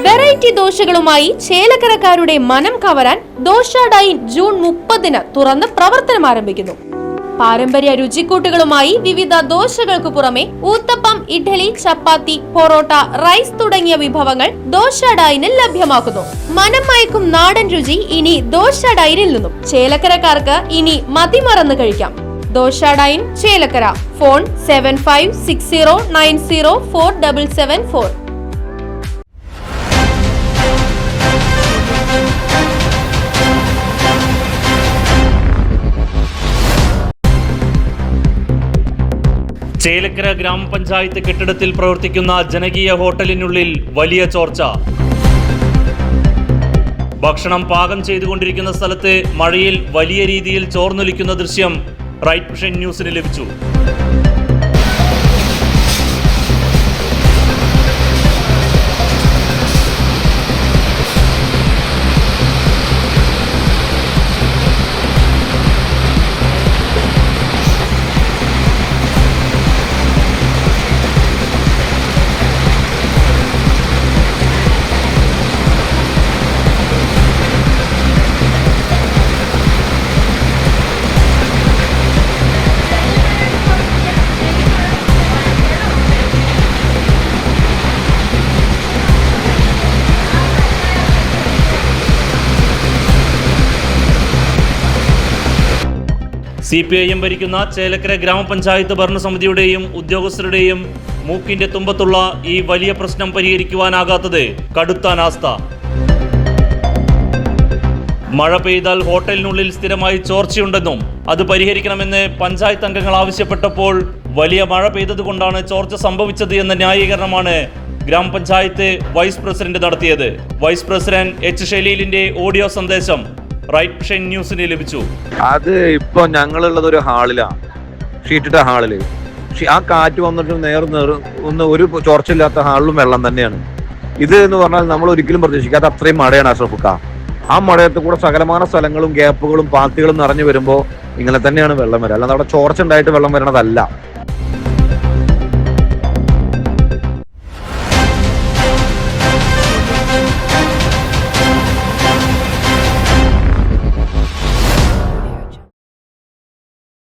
Variety ദോശകളുമായി ചേലക്കരക്കാരുടെ മനം കവരാൻ dosa dine June 30-ന് തുറന്ന് പ്രവർത്തനം ആരംഭിക്കുന്നു. പാരമ്പര്യ രുചിക്കൂട്ടുകളുമായി വിവിധ ദോശകൾക്ക് പുറമെ ഊത്തപ്പം, ഇഡ്ഡലി, ചപ്പാത്തി, പൊറോട്ട, റൈസ് തുടങ്ങിയ വിഭവങ്ങൾ ദോശ ഡൈനിൽ ലഭ്യമാക്കുന്നു. മനം മയക്കും നാടൻ രുചി ഇനി ദോശ ഡൈനിൽ നിന്നും. ചേലക്കരക്കാർക്ക് ഇനി മതിമറന്ന് കഴിക്കാം. ദോശ ഡൈൻ ചേലക്കര. ഫോൺ 7560904774. ചേലക്കര ഗ്രാമപഞ്ചായത്ത് കെട്ടിടത്തിൽ പ്രവർത്തിക്കുന്ന ജനകീയ ഹോട്ടലിനുള്ളിൽ വലിയ ചോർച്ച. ഭക്ഷണം പാകം ചെയ്തുകൊണ്ടിരിക്കുന്ന സ്ഥലത്ത് മഴയിൽ വലിയ രീതിയിൽ ചോർന്നൊലിക്കുന്ന ദൃശ്യം റൈറ്റ് വിഷൻ ന്യൂസിന് ലഭിച്ചു. CPIM ഭരിക്കുന്ന ചേലക്കര ഗ്രാമപഞ്ചായത്ത് ഭരണസമിതിയുടെയും ഉദ്യോഗസ്ഥരുടെയും മൂക്കിന്റെ തുമ്പത്തുള്ള ഈ വലിയ പ്രശ്നം പരിഹരിക്കുവാനാകാത്തത് കടുത്ത അനാസ്ഥ. മഴ പെയ്താൽ ഹോട്ടലിനുള്ളിൽ സ്ഥിരമായി ചോർച്ചയുണ്ടെന്നും അത് പരിഹരിക്കണമെന്ന് പഞ്ചായത്ത് അംഗങ്ങൾ ആവശ്യപ്പെട്ടപ്പോൾ വലിയ മഴ പെയ്തതുകൊണ്ടാണ് ചോർച്ച സംഭവിച്ചത് എന്ന ന്യായീകരണമാണ് ഗ്രാമപഞ്ചായത്ത് വൈസ് പ്രസിഡന്റ് നടത്തിയത്. Vice president H. ഷലീലിന്റെ ഓഡിയോ സന്ദേശം റൈറ്റ് വിഷൻ ന്യൂസിന് ലഭിച്ചു. അത് ഇപ്പൊ ഞങ്ങളുള്ളത് ഒരു ഹാളിലാണ്, ഷീറ്റിട്ട ഹാളില്. ആ കാറ്റ് വന്നിട്ട് ഒന്ന് ഒരു ചോർച്ചയില്ലാത്ത ഹാളിലും വെള്ളം തന്നെയാണ്. ഇത് എന്ന് പറഞ്ഞാൽ നമ്മൾ ഒരിക്കലും പ്രതീക്ഷിക്കാത്ത അത്രയും മഴയാണ് അഷ്റഫുക്ക. ആ മഴയത്ത് കൂടെ സകലമാന സ്ഥലങ്ങളും ഗ്യാപ്പുകളും പാത്തികളും നിറഞ്ഞു വരുമ്പോൾ ഇങ്ങനെ തന്നെയാണ് വെള്ളം വരിക. അല്ലാതെ അവിടെ ചോർച്ച ഉണ്ടായിട്ട് വെള്ളം വരണതല്ല.